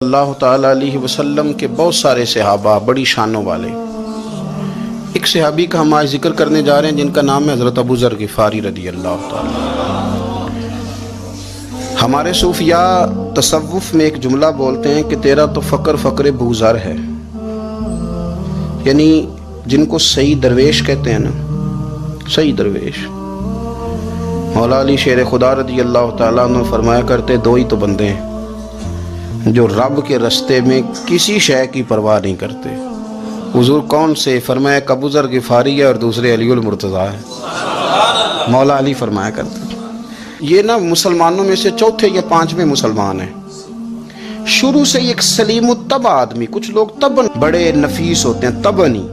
اللہ تعالیٰ علیہ وسلم کے بہت سارے صحابہ بڑی شانوں والے. ایک صحابی کا ہم آج ذکر کرنے جا رہے ہیں جن کا نام ہے حضرت ابو ذر غفاری رضی اللہ تعالیٰ. ہمارے صوفیاء تصوف میں ایک جملہ بولتے ہیں کہ تیرا تو فقر بو ذر ہے، یعنی جن کو صحیح درویش کہتے ہیں نا، صحیح درویش. مولا علی شیر خدا رضی اللہ تعالیٰ عنہ فرمایا کرتے دو ہی تو بندے ہیں جو رب کے رستے میں کسی شے کی پرواہ نہیں کرتے. حضور کون سے؟ فرمایا ابو ذر غفاری ہے اور دوسرے علی المرتضیٰ ہے. مولا علی فرمایا کرتے یہ نا مسلمانوں میں سے چوتھے یا پانچویں مسلمان ہیں. شروع سے ایک سلیم الطبع آدمی، کچھ لوگ طبعاً بڑے نفیس ہوتے ہیں، طبعاً ہی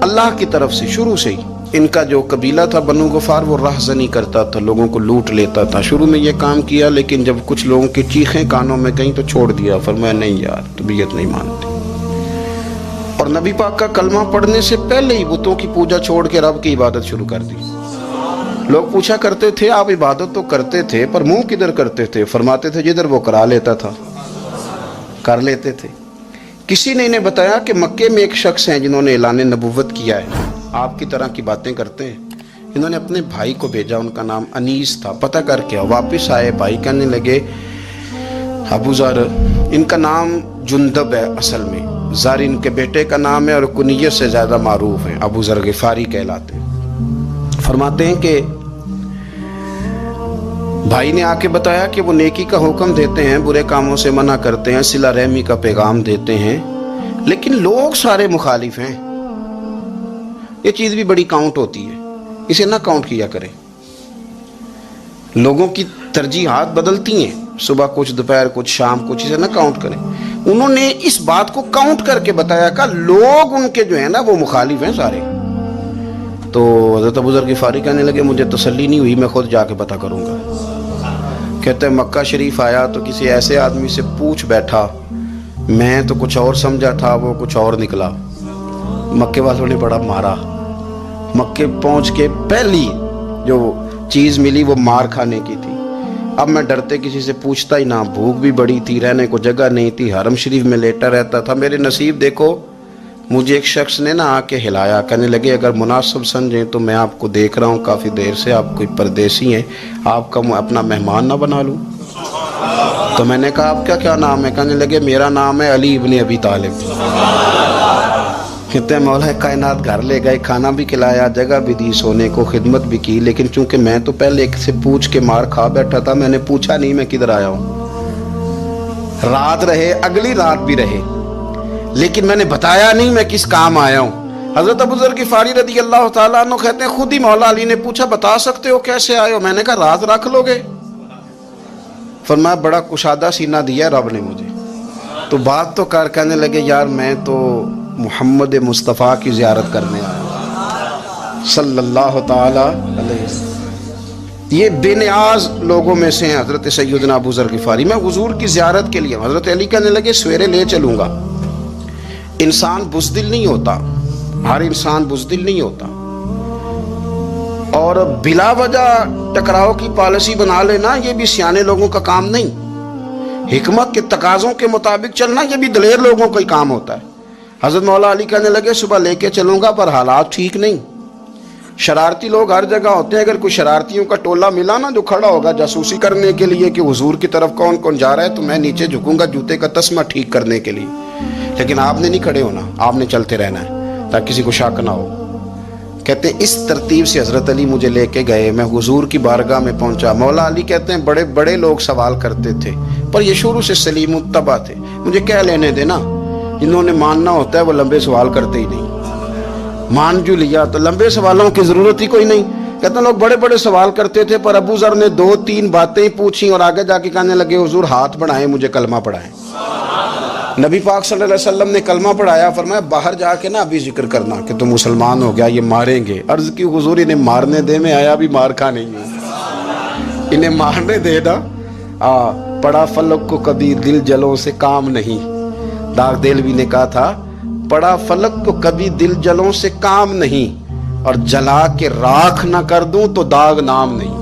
اللہ کی طرف سے شروع سے ہی. ان کا جو قبیلہ تھا بنو غفار وہ راہزنی کرتا تھا، لوگوں کو لوٹ لیتا تھا. شروع میں یہ کام کیا لیکن جب کچھ لوگوں کی چیخیں کانوں میں گئیں تو چھوڑ دیا. فرمایا نہیں یار، طبیعت نہیں مانتی. اور نبی پاک کا کلمہ پڑھنے سے پہلے ہی بتوں کی پوجا چھوڑ کے رب کی عبادت شروع کر دی. لوگ پوچھا کرتے تھے آپ عبادت تو کرتے تھے پر منہ کدھر کرتے تھے؟ فرماتے تھے جدھر وہ کرا لیتا تھا کر لیتے تھے. کسی نے انہیں بتایا کہ مکے میں ایک شخص ہیں جنہوں نے اعلان نبوت کیا ہے، آپ کی طرح کی باتیں کرتے ہیں. انہوں نے اپنے بھائی کو بھیجا، ان کا نام انیس تھا. پتہ کر کے واپس آئے، بھائی کہنے لگے ابو ذر، ان کا نام جندب ہے، اصل میں ذر ان کے بیٹے کا نام ہے اور کنیت سے زیادہ معروف ہیں، ابو ذر غفاری کہلاتے ہیں. فرماتے ہیں کہ بھائی نے آ کے بتایا کہ وہ نیکی کا حکم دیتے ہیں، برے کاموں سے منع کرتے ہیں، صلہ رحمی کا پیغام دیتے ہیں، لیکن لوگ سارے مخالف ہیں. یہ چیز بھی بڑی کاؤنٹ ہوتی ہے، اسے نہ کاؤنٹ کیا کریں. لوگوں کی ترجیحات بدلتی ہیں، صبح کچھ، دوپہر کچھ، شام کچھ، اسے نہ کاؤنٹ کریں. انہوں نے اس بات کو کاؤنٹ کر کے بتایا کہ لوگ ان کے جو ہیں نا وہ مخالف ہیں سارے. تو حضرت ابو ذر غفاری کہنے لگے مجھے تسلی نہیں ہوئی، میں خود جا کے پتہ کروں گا. کہتے ہیں مکہ شریف آیا تو کسی ایسے آدمی سے پوچھ بیٹھا، میں تو کچھ اور سمجھا تھا، وہ کچھ اور نکلا. مکے والوں نے بڑا مارا. مکے پہنچ کے پہلی جو چیز ملی وہ مار کھانے کی تھی. اب میں ڈرتے کسی سے پوچھتا ہی نہ، بھوک بھی بڑی تھی، رہنے کو جگہ نہیں تھی، حرم شریف میں لیٹا رہتا تھا. میرے نصیب دیکھو، مجھے ایک شخص نے نہ آ کے ہلایا. کہنے لگے اگر مناسب سمجھیں تو میں آپ کو دیکھ رہا ہوں کافی دیر سے، آپ کوئی پردیسی ہیں، آپ کا اپنا مہمان نہ بنا لوں. تو میں نے کہا آپ کا کیا نام ہے؟ کہنے لگے میرا نام ہے علی ابن ابی طالب. کہتے ہیں مولا کائنات گھر لے گئے، کھانا بھی کھلایا، جگہ بھی دی، سونے کو خدمت بھی کی، لیکن چونکہ میں تو پہلے ایک سے پوچھ کے مار کھا بیٹھا تھا، میں نے پوچھا نہیں میں کدھر آیا ہوں. رات رہے، اگلی رات بھی رہے، لیکن میں نے بتایا نہیں میں کس کام آیا ہوں. حضرت ابو ذر غفاری رضی اللہ تعالیٰ عنہ کہتے ہیں خود ہی مولا علی نے پوچھا بتا سکتے ہو کیسے آئے ہو؟ میں نے کہا رات رکھ لو گے؟ فرمایا بڑا کشادہ سینہ دیا رب نے مجھے. تو بات تو کر. کہنے لگے یار میں تو محمد مصطفیٰ کی زیارت کرنے آیا صلی اللہ تعالی علیہ وسلم. یہ بے نیاز لوگوں میں سے ہیں حضرت سیدنا ابو ذر غفاری. میں حضور کی زیارت کے لیے. حضرت علی کہنے لگے سویرے لے چلوں گا. انسان بزدل نہیں ہوتا، ہر انسان بزدل نہیں ہوتا، اور بلا وجہ ٹکراؤ کی پالیسی بنا لینا یہ بھی سیانے لوگوں کا کام نہیں. حکمت کے تقاضوں کے مطابق چلنا یہ بھی دلیر لوگوں کا ہی کام ہوتا ہے. حضرت مولا علی کہنے لگے صبح لے کے چلوں گا پر حالات ٹھیک نہیں. شرارتی لوگ ہر جگہ ہوتے ہیں. اگر کوئی شرارتیوں کا ٹولہ ملا نا جو کھڑا ہوگا جاسوسی کرنے کے لیے کہ حضور کی طرف کون کون جا رہا ہے، تو میں نیچے جھکوں گا جوتے کا تسمہ ٹھیک کرنے کے لیے. لیکن آپ نے نہیں کھڑے ہونا، آپ نے چلتے رہنا ہے تاکہ کسی کو شک نہ ہو. کہتے ہیں اس ترتیب سے حضرت علی مجھے لے کے گئے. میں حضور کی بارگاہ میں پہنچا. مولا علی کہتے ہیں بڑے بڑے لوگ سوال کرتے تھے پر یہ شروع سے سلیم الطبع تھے. مجھے کہہ لینے دینا، جنہوں نے ماننا ہوتا ہے وہ لمبے سوال کرتے ہی نہیں. مان جو لیا تو لمبے سوالوں کی ضرورت ہی کوئی نہیں. کہتے ہیں لوگ بڑے بڑے سوال کرتے تھے پر ابو ذر نے 2-3 باتیں پوچھی اور آگے جا کے کہنے لگے حضور ہاتھ بڑھائیں، مجھے کلمہ پڑھائیں. نبی پاک صلی اللہ علیہ وسلم نے کلمہ پڑھایا. فرمایا باہر جا کے نا ابھی ذکر کرنا کہ تم مسلمان ہو گیا، یہ ماریں گے. عرض کی حضور انہیں مارنے دے، میں آیا بھی مار کھا نہیں ہوں، انہیں مارنے دے نا. پڑا فلک کو کبھی دل جلوں سے کام نہیں. داغ دہلوی نے کہا تھا پڑا فلک کو کبھی دل جلوں سے کام نہیں، اور جلا کے راکھ نہ کر دوں تو داغ نام نہیں.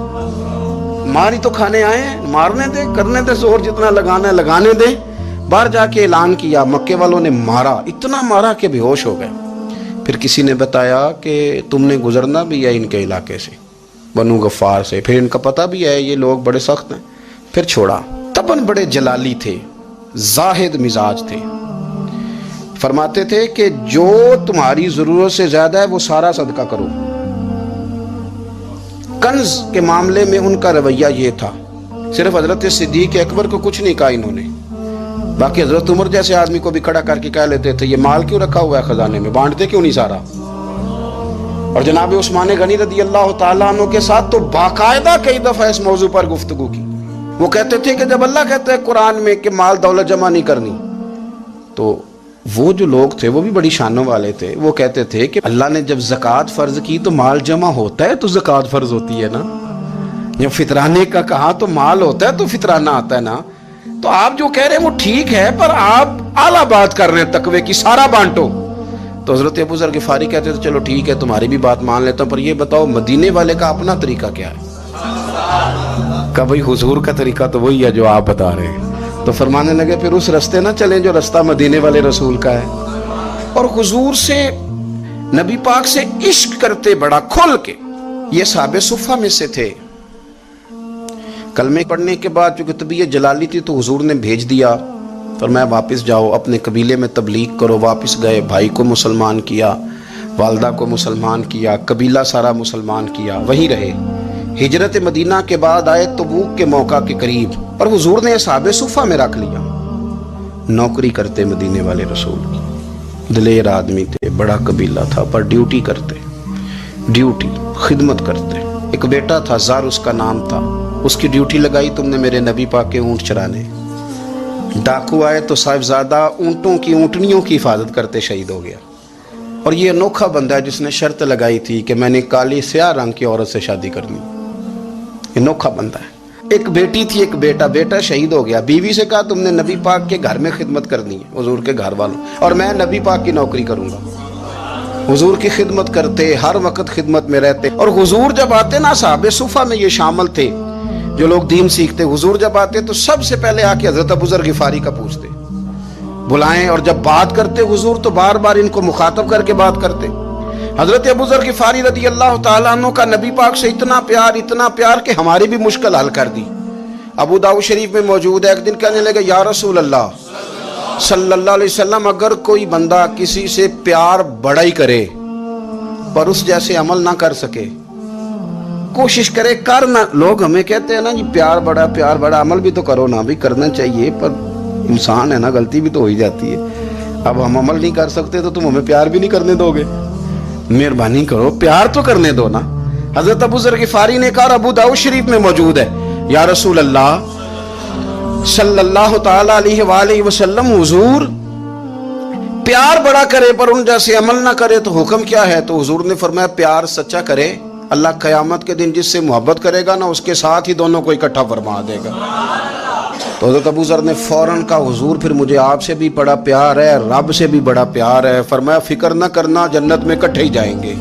ماری تو کھانے آئے ہیں، مارنے دے، کرنے دے، زور جتنا لگانا ہے لگانے دے. باہر جا کے اعلان کیا، مکے والوں نے مارا، اتنا مارا کہ بے ہوش ہو گئے۔ پھر کسی نے بتایا کہ تم نے گزرنا بھی ہے ان کے علاقے سے، بنو غفار سے، پھر ان کا پتہ بھی ہے یہ لوگ بڑے سخت ہیں، پھر چھوڑا۔ تبن بڑے جلالی تھے، زاہد مزاج تھے، فرماتے تھے کہ جو تمہاری ضرورت سے زیادہ ہے وہ سارا صدقہ کرو۔ کنز کے معاملے میں ان کا رویہ یہ تھا، صرف حضرت صدیق اکبر کو کچھ نہیں کہا انہوں نے، باقی حضرت عمر جیسے آدمی کو بھی کھڑا کر کے کہہ لیتے تھے یہ مال کیوں رکھا ہوا ہے خزانے میں، بانٹتے کیوں نہیں سارا؟ اور جناب عثمان غنی رضی اللہ تعالیٰ عنہ کے ساتھ تو باقاعدہ کئی دفعہ اس موضوع پر گفتگو کی۔ وہ کہتے تھے کہ جب اللہ کہتا ہے قرآن میں کہ مال دولت جمع نہیں کرنی، تو وہ جو لوگ تھے وہ بھی بڑی شانوں والے تھے، وہ کہتے تھے کہ اللہ نے جب زکوٰۃ فرض کی تو مال جمع ہوتا ہے تو زکوٰۃ فرض ہوتی ہے نا، جب فطرانے کا کہا تو مال ہوتا ہے تو فطرانہ آتا ہے نا۔ تو آپ جو کہہ رہے ہیں وہ ٹھیک ہے، پر آپ اعلیٰ بات کر رہے ہیں تقوی کی، سارا بانٹو۔ تو حضرت ابو ذر غفاری کہتے تھے چلو ٹھیک ہے تمہاری بھی بات مان لیتا ہوں، پر یہ بتاؤ مدینے والے کا اپنا طریقہ کیا ہے؟ کہ بھئی حضور کا طریقہ تو وہی ہے جو آپ بتا رہے ہیں۔ تو فرمانے لگے پھر اس رستے نہ چلیں جو رستہ مدینے والے رسول کا ہے۔ اور حضور سے، نبی پاک سے عشق کرتے بڑا کھل کے۔ یہ صحابہ صفہ میں سے تھے۔ کلمے پڑھنے کے بعد چونکہ طبیعت جلالی تھی تو حضور نے بھیج دیا، فرمایا واپس جاؤ اپنے قبیلے میں تبلیغ کرو۔ واپس گئے، بھائی کو مسلمان کیا، والدہ کو مسلمان کیا، قبیلہ سارا مسلمان کیا، وہیں رہے۔ ہجرت مدینہ کے بعد آئے تبوک کے موقع کے قریب، اور حضور نے اصحاب صفہ میں رکھ لیا۔ نوکری کرتے مدینے والے رسول کی، دلیر آدمی تھے، بڑا قبیلہ تھا، پر ڈیوٹی کرتے، ڈیوٹی خدمت کرتے۔ ایک بیٹا تھا زار اس کا نام تھا، اس کی ڈیوٹی لگائی تم نے میرے نبی پاک کے اونٹ چرانے۔ ڈاکو آئے تو صاحبزادہ اونٹوں کی، اونٹنیوں کی حفاظت کرتے شہید ہو گیا۔ اور یہ انوکھا بندہ ہے جس نے شرط لگائی تھی کہ میں نے کالی سیاہ رنگ کی عورت سے شادی کرنی، انوکھا بندہ ہے۔ ایک بیٹی تھی، ایک بیٹا، بیٹا شہید ہو گیا۔ بیوی سے کہا تم نے نبی پاک کے گھر میں خدمت کرنی ہے، حضور کے گھر والوں، اور میں نبی پاک کی نوکری کروں گا۔ حضور کی خدمت کرتے، ہر وقت خدمت میں رہتے۔ اور حضور جب آتے نا، صحابہ صفہ میں یہ شامل تھے جو لوگ دین سیکھتے، حضور جب آتے تو سب سے پہلے آ کے حضرت ابو ذر غفاری کا پوچھتے، بلائیں، اور جب بات کرتے حضور تو بار بار ان کو مخاطب کر کے بات کرتے۔ حضرت ابو ذر غفاری رضی اللہ تعالیٰ عنہ کا نبی پاک سے اتنا پیار کہ ہماری بھی مشکل حل کر دی۔ ابو داؤد شریف میں موجود ہے، ایک دن کہنے لگے یا رسول اللہ صلی اللہ علیہ وسلم، اگر کوئی بندہ کسی سے پیار بڑا ہی کرے پر اس جیسے عمل نہ کر سکے، کوشش کرے کرنا، لوگ ہمیں کہتے ہیں نا جی پیار بڑا، عمل بھی تو کرو نا، بھی کرنا چاہیے، پر انسان ہے نا، غلطی بھی تو ہو ہی جاتی ہے۔ اب ہم عمل نہیں کر سکتے تو تم ہمیں پیار بھی نہیں کرنے دو گے؟ مہربانی کرو، پیار تو کرنے دو نا۔ حضرت ابو ذر غفاری نے کہا، ابو داؤد شریف میں موجود ہے، یا رسول اللہ صلی اللہ تعالی علیہ وآلہ وسلم، حضور پیار بڑا کرے پر ان جیسے عمل نہ کرے تو حکم کیا ہے؟ تو حضور نے فرمایا پیار سچا کرے، اللہ قیامت کے دن جس سے محبت کرے گا نا اس کے ساتھ ہی دونوں کو اکٹھا فرما دے گا۔ تو حضرت ابو ذر نے فوراً کہا، حضور پھر مجھے آپ سے بھی بڑا پیار ہے، رب سے بھی بڑا پیار ہے۔ فرمایا فکر نہ کرنا، جنت میں اکٹھے ہی جائیں گے۔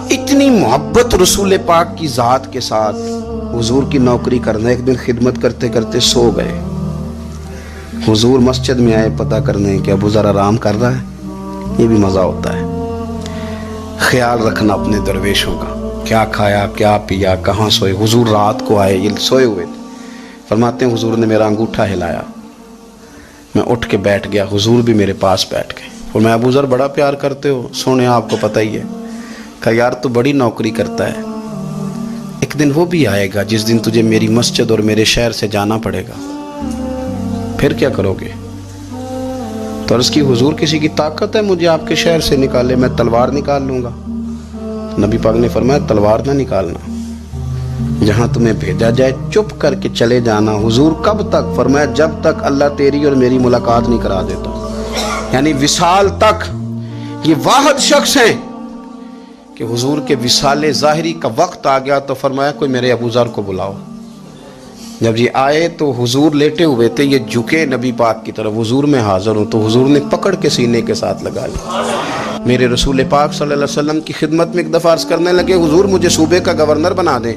اتنی محبت رسول پاک کی ذات کے ساتھ، حضور کی نوکری کرنا۔ ایک دن خدمت کرتے کرتے سو گئے، حضور مسجد میں آئے پتہ کرنے کہ ابو ذر آرام کر رہا ہے۔ یہ بھی مزہ ہوتا ہے، خیال رکھنا اپنے درویشوں کا، کیا کھایا، کیا پیا، کہاں سوئے۔ حضور رات کو آئے، یہ سوئے ہوئے تھے۔ فرماتے ہیں حضور نے میرا انگوٹھا ہلایا، میں اٹھ کے بیٹھ گیا، حضور بھی میرے پاس بیٹھ گئے۔ اور میں ابو ذر بڑا پیار کرتے ہو، سونے آپ کو پتہ ہی ہے۔ کہا یار تو بڑی نوکری کرتا ہے، ایک دن وہ بھی آئے گا جس دن تجھے میری مسجد اور میرے شہر سے جانا پڑے گا، پھر کیا کرو گے؟ تو عرض کی حضور کسی کی طاقت ہے مجھے آپ کے شہر سے نکالے؟ میں تلوار نکال لوں گا۔ نبی پاک نے فرمایا تلوار نہ نکالنا، جہاں تمہیں بھیجا جائے چپ کر کے چلے جانا۔ حضور کب تک؟ فرمایا جب تک اللہ تیری اور میری ملاقات نہیں کرا دیتا، یعنی وصال تک۔ یہ واحد شخص ہیں کہ حضور کے وصال ظاہری کا وقت آ گیا تو فرمایا کوئی میرے ابو ذر کو بلاؤ۔ جب یہ آئے تو حضور لیٹے ہوئے تھے، یہ جھکے نبی پاک کی طرف، حضور میں حاضر ہوں، تو حضور نے پکڑ کے سینے کے ساتھ لگا لیا۔ میرے رسول پاک صلی اللہ علیہ وسلم کی خدمت میں ایک دفعہ عرض کرنے لگے حضور مجھے صوبے کا گورنر بنا دیں۔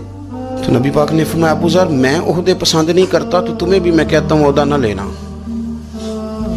تو نبی پاک نے فرمایا ابو ذر میں عہدے پسند نہیں کرتا، تو تمہیں بھی میں کہتا ہوں عہدہ نہ لینا،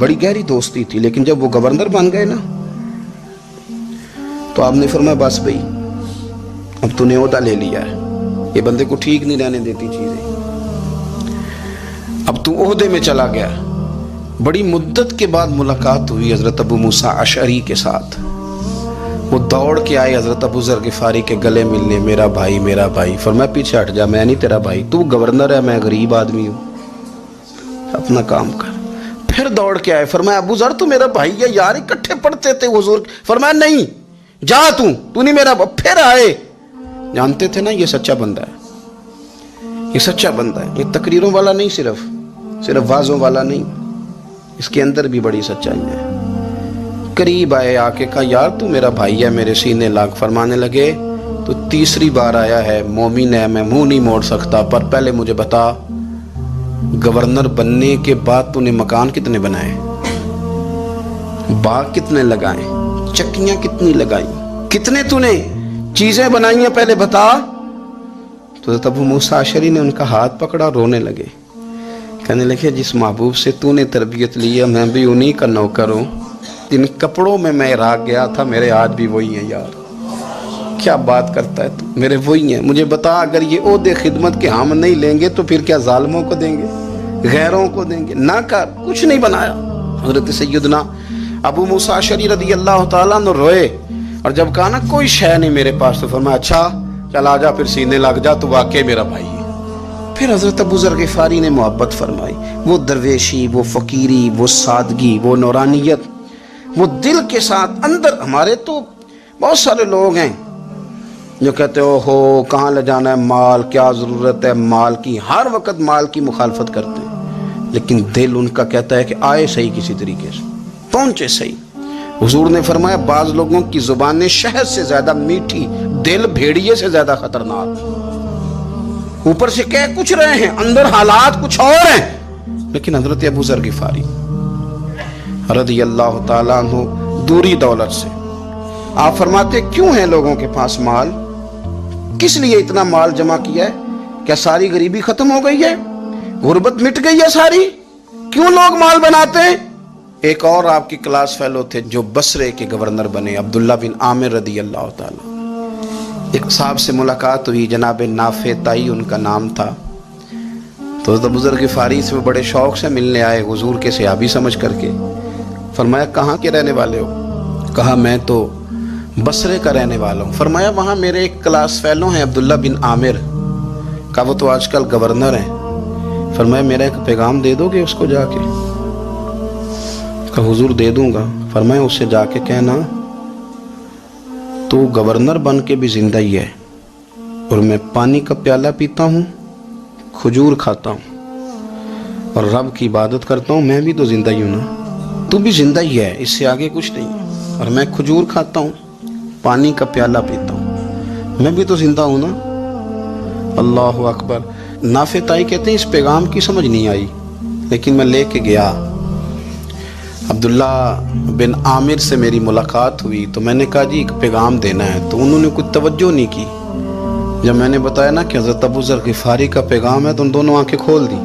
بڑی گہری دوستی تھی، لیکن جب وہ گورنر بن گئے نا تو آپ نے فرمایا بس بھئی اب تو نے عہدہ لے لیا ہے، یہ بندے کو ٹھیک نہیں رہنے دیتی چیزیں، اب تو عہدے میں چلا گیا۔ بڑی مدت کے بعد ملاقات ہوئی حضرت ابو موسیٰ اشعری کے ساتھ، وہ دوڑ کے آئے حضرت ابو ذر غفاری کے گلے ملنے، میرا بھائی میرا بھائی۔ فرمایا پیچھے ہٹ جا، میں نہیں تیرا بھائی، تو گورنر ہے، میں غریب آدمی ہوں، اپنا کام کر۔ پھر دوڑ کے آئے، فرمایا ابو ذر تو میرا بھائی ہے یار، اکٹھے پڑھتے تھے حضور۔ فرمایا نہیں، جا تو نہیں میرا۔ پھر آئے، جانتے تھے نا یہ سچا بندہ ہے، یہ سچا بندہ ہے، یہ تقریروں والا نہیں، صرف وعظوں والا نہیں، اس کے اندر بھی بڑی سچائی ہے۔ قریب آئے، آ کے کہا یار تو میرا بھائی ہے، میرے سینے لاگ۔ فرمانے لگے تو تیسری بار آیا ہے، مومن ہے، میں منہ نہیں موڑ سکتا، پر پہلے مجھے بتا گورنر بننے کے بعد تو نے مکان کتنے بنائے، باغ کتنے لگائے، چکیاں کتنی لگائی، کتنے تو نے چیزیں بنائی ہیں، پہلے بتا۔ تو ابو موسیٰ اشعری نے ان کا ہاتھ پکڑا، رونے لگے، کہنے لگے جس محبوب سے تو نے تربیت لی ہے میں بھی انہی کا نوکر ہوں، ان کپڑوں میں عراق گیا تھا، میرے ہاتھ بھی وہی ہیں یار، کیا بات کرتا ہے تو، میرے وہی ہیں۔ مجھے بتا اگر یہ عہدے خدمت کے ہم نہیں لیں گے تو پھر کیا ظالموں کو دیں گے، غیروں کو دیں گے؟ نہ کر، کچھ نہیں بنایا۔ حضرت سیدنا ابو موسیٰ اشعری رضی اللہ تعالیٰ عنہ روئے، اور جب کہا نا کوئی شے نہیں میرے پاس، تو فرمایا اچھا چل آ جا، پھر سینے لگ جا، تو واقعی میرا بھائی ہے۔ پھر حضرت ابو ذر غفاری نے محبت فرمائی، وہ درویشی، وہ فقیری، وہ سادگی، وہ نورانیت، وہ دل کے ساتھ اندر۔ ہمارے تو بہت سارے لوگ ہیں جو کہتے ہو کہاں لے جانا ہے مال، کیا ضرورت ہے مال کی، ہر وقت مال کی مخالفت کرتے ہیں، لیکن دل ان کا کہتا ہے کہ آئے صحیح، کسی طریقے سے پہنچے صحیح۔ حضور نے فرمایا بعض لوگوں کی زبانیں شہد سے زیادہ میٹھی، دل بھیڑیے سے زیادہ خطرناک، اوپر سے کہہ کچھ رہے ہیں اندر حالات کچھ اور ہیں۔ لیکن حضرت ابو ذر غفاری رضی اللہ تعالیٰ عنہ دوری دولت سے، آپ فرماتے کیوں ہیں لوگوں کے پاس مال، کس لیے اتنا مال جمع کیا ہے؟ کیا ساری غریبی ختم ہو گئی ہے، غربت مٹ گئی ہے ساری؟ کیوں لوگ مال بناتے ہیں؟ ایک اور آپ کی کلاس فیلو تھے جو بصرے کے گورنر بنے، عبداللہ بن عامر رضی اللہ تعالیٰ۔ ایک صاحب سے ملاقات ہوئی، جناب نافع تائی ان کا نام تھا، تو ابو ذر غفاری سے وہ بڑے شوق سے ملنے آئے، حضور کے صحابی سمجھ کر کے۔ فرمایا کہاں کے رہنے والے ہو؟ کہا میں تو بصرے کا رہنے والا ہوں۔ فرمایا وہاں میرے ایک کلاس فیلو ہیں عبداللہ بن عامر، کہا وہ تو آج کل گورنر ہیں۔ فرمایا میرا ایک پیغام دے دو گے اس کو جا کے؟ کہا حضور دے دوں گا۔ فرمایا اس سے جا کے کہنا تو گورنر بن کے بھی زندہ ہی ہے، اور میں پانی کا پیالہ پیتا ہوں، کھجور کھاتا ہوں اور رب کی عبادت کرتا ہوں، میں بھی تو زندہ ہی ہوں نا، تو بھی زندہ ہی ہے، اس سے آگے کچھ نہیں ہے، اور میں کھجور کھاتا ہوں، پانی کا پیالہ پیتا ہوں، میں بھی تو زندہ ہوں نا۔ اللہ اکبر۔ نافع تائی کہتے ہیں اس پیغام کی سمجھ نہیں آئی، لیکن میں لے کے گیا، عبداللہ بن عامر سے میری ملاقات ہوئی، تو میں نے کہا جی ایک پیغام دینا ہے، تو انہوں نے کچھ توجہ نہیں کی۔ جب میں نے بتایا نا کہ حضرت ابو ذر غفاری کا پیغام ہے، تو ان دونوں آنکھیں کھول دی،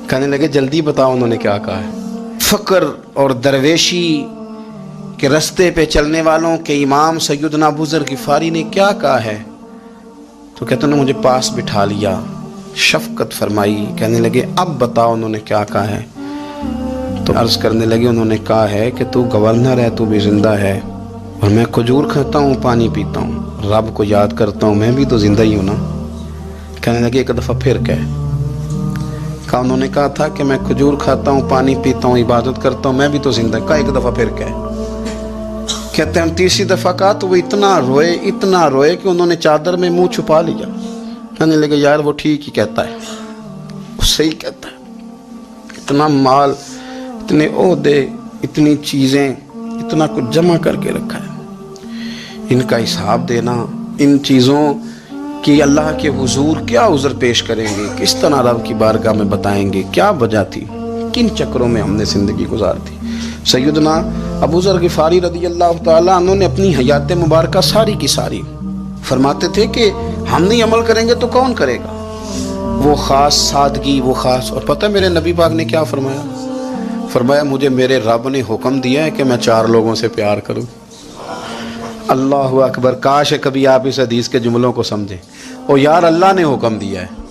کہنے لگے جلدی بتاؤ انہوں نے کیا کہا ہے۔ فقر اور درویشی کے رستے پہ چلنے والوں کے امام سیدنا ابو ذر غفاری نے کیا کہا ہے؟ تو کہتے ہیں مجھے پاس بٹھا لیا، شفقت فرمائی، کہنے لگے اب بتاؤ انہوں نے کیا کہا ہے؟ تو عرض کرنے لگے انہوں نے کہا ہے کہ تو گورنر ہے، تو بھی زندہ ہے، اور میں کھجور کھاتا ہوں، پانی پیتا ہوں، رب کو یاد کرتا ہوں، میں بھی تو زندہ ہی ہوں نا۔ کہنے لگے ایک دفعہ پھر کہہ۔ کہا انہوں نے کہا تھا کہ میں کھجور کھاتا ہوں، پانی پیتا ہوں، عبادت کرتا ہوں، میں بھی تو زندہ۔ کہا ایک دفعہ پھر کہہ۔ کہتے ہیں ہم تیسری دفعہ کہا تو وہ اتنا روئے کہ انہوں نے چادر میں منہ چھپا لیا۔ کہنے لگے یار وہ ٹھیک ہی کہتا ہے، وہ صحیح کہتا ہے، اتنا مال، اتنے عہدے، اتنی چیزیں، اتنا کچھ جمع کر کے رکھا ہے، ان کا حساب دینا، ان چیزوں کی اللہ کے حضور کیا عذر پیش کریں گے، کس طرح رب کی بارگاہ میں بتائیں گے، کیا وجہ تھی، کن چکروں میں ہم نے زندگی گزار دی۔ سیدنا ابو ذر غفاری رضی اللہ تعالیٰ عنہ نے اپنی حیات مبارکہ ساری کی ساری فرماتے تھے کہ ہم نہیں عمل کریں گے تو کون کرے گا، وہ خاص سادگی، وہ خاص، اور پتہ میرے نبی پاک نے کیا فرمایا؟ فرمایا مجھے میرے رب نے حکم دیا ہے کہ میں 4 لوگوں سے پیار کروں۔ اللہ اکبر، کاش کبھی آپ اس حدیث کے جملوں کو سمجھیں۔ او یار، اللہ نے حکم دیا ہے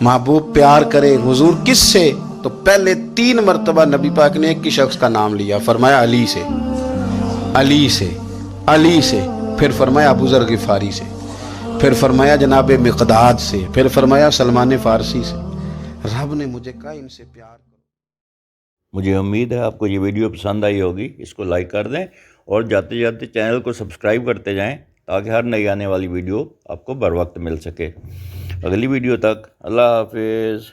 محبوب پیار کرے۔ حضور کس سے؟ تو پہلے 3 مرتبہ نبی پاک نے ایک ہی شخص کا نام لیا، فرمایا علی سے، علی سے، علی سے، پھر فرمایا ابو ذر غفاری سے، پھر فرمایا جناب مقداد سے، پھر فرمایا سلمان فارسی سے۔ رب نے مجھے کہا ان سے پیار کرو۔ مجھے امید ہے آپ کو یہ ویڈیو پسند آئی ہوگی، اس کو لائک کر دیں اور جاتے جاتے چینل کو سبسکرائب کرتے جائیں تاکہ ہر نئی آنے والی ویڈیو آپ کو بر وقت مل سکے۔ اگلی ویڈیو تک اللہ حافظ۔